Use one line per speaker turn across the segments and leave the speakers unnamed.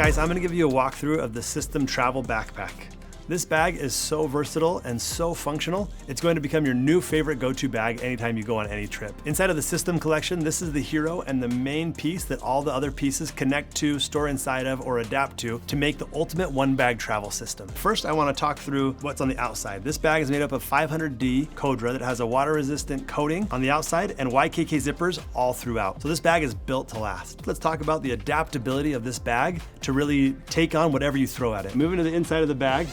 guys, I'm gonna give you a walkthrough of the System Travel Backpack. This bag is so versatile and so functional, it's going to become your new favorite go-to bag anytime you go on any trip. Inside of the System collection, this is the hero and the main piece that all the other pieces connect to, store inside of, or adapt to make the ultimate one-bag travel system. First, I want to talk through what's on the outside. This bag is made up of 500D Codra that has a water-resistant coating on the outside and YKK zippers all throughout. So this bag is built to last. Let's talk about the adaptability of this bag to really take on whatever you throw at it. Moving to the inside of the bag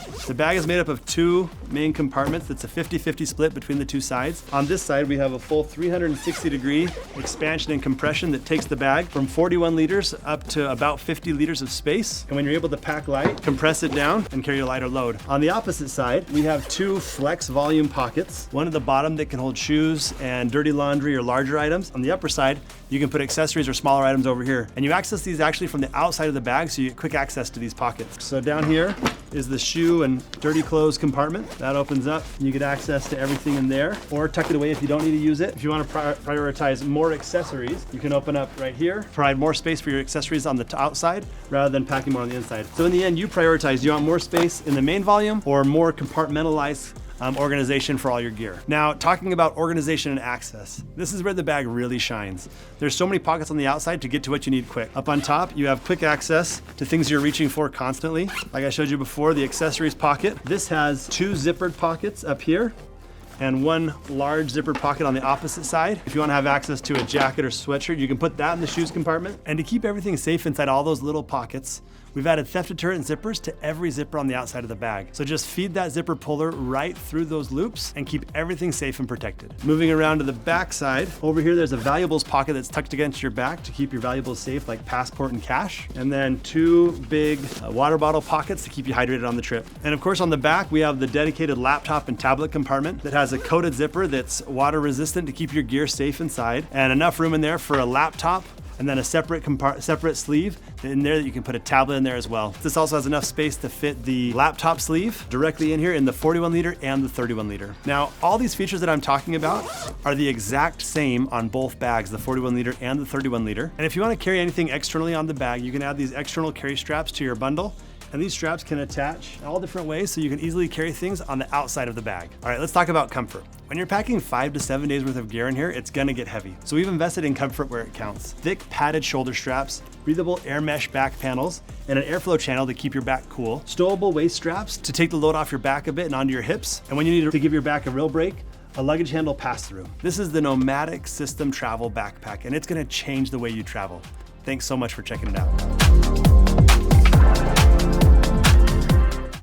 is made up of two main compartments. That's a 50-50 split between the two sides. On this side, we have a full 360-degree expansion and compression that takes the bag from 41 liters up to about 50 liters of space. And when you're able to pack light, compress it down and carry a lighter load. On the opposite side, we have two flex volume pockets. One at the bottom that can hold shoes and dirty laundry or larger items. On the upper side, you can put accessories or smaller items over here. And you access these actually from the outside of the bag, so you get quick access to these pockets. So down here is the shoe and dirty clothes compartment. That opens up and you get access to everything in there, or tuck it away if you don't need to use it. If you want to prioritize more accessories, you can open up right here, provide more space for your accessories on the outside rather than packing more on the inside. So in the end, you prioritize, do you want more space in the main volume or more compartmentalized organization for all your gear. Now, talking about organization and access, this is where the bag really shines. There's so many pockets on the outside to get to what you need quick. Up on top, you have quick access to things you're reaching for constantly. Like I showed you before, the accessories pocket. This has two zippered pockets up here and one large zippered pocket on the opposite side. If you want to have access to a jacket or sweatshirt, you can put that in the shoes compartment. And to keep everything safe inside all those little pockets, we've added theft deterrent zippers to every zipper on the outside of the bag. So just feed that zipper puller right through those loops and keep everything safe and protected. Moving around to the back side, over here there's a valuables pocket that's tucked against your back to keep your valuables safe, like passport and cash. And then two big water bottle pockets to keep you hydrated on the trip. And of course on the back, we have the dedicated laptop and tablet compartment that has a coated zipper that's water resistant to keep your gear safe inside, and enough room in there for a laptop, and then a separate sleeve in there that you can put a tablet in there as well. This also has enough space to fit the laptop sleeve directly in here in the 41 liter and the 31 liter. Now, all these features that I'm talking about are the exact same on both bags, the 41 liter and the 31 liter. And if you want to carry anything externally on the bag, you can add these external carry straps to your bundle. And these straps can attach all different ways so you can easily carry things on the outside of the bag. All right, let's talk about comfort. When you're packing 5 to 7 days worth of gear in here, it's gonna get heavy. So we've invested in comfort where it counts. Thick padded shoulder straps, breathable air mesh back panels, and an airflow channel to keep your back cool. Stowable waist straps to take the load off your back a bit and onto your hips. And when you need to give your back a real break, a luggage handle pass-through. This is the Nomatic System Travel Backpack, and it's gonna change the way you travel. Thanks so much for checking it out.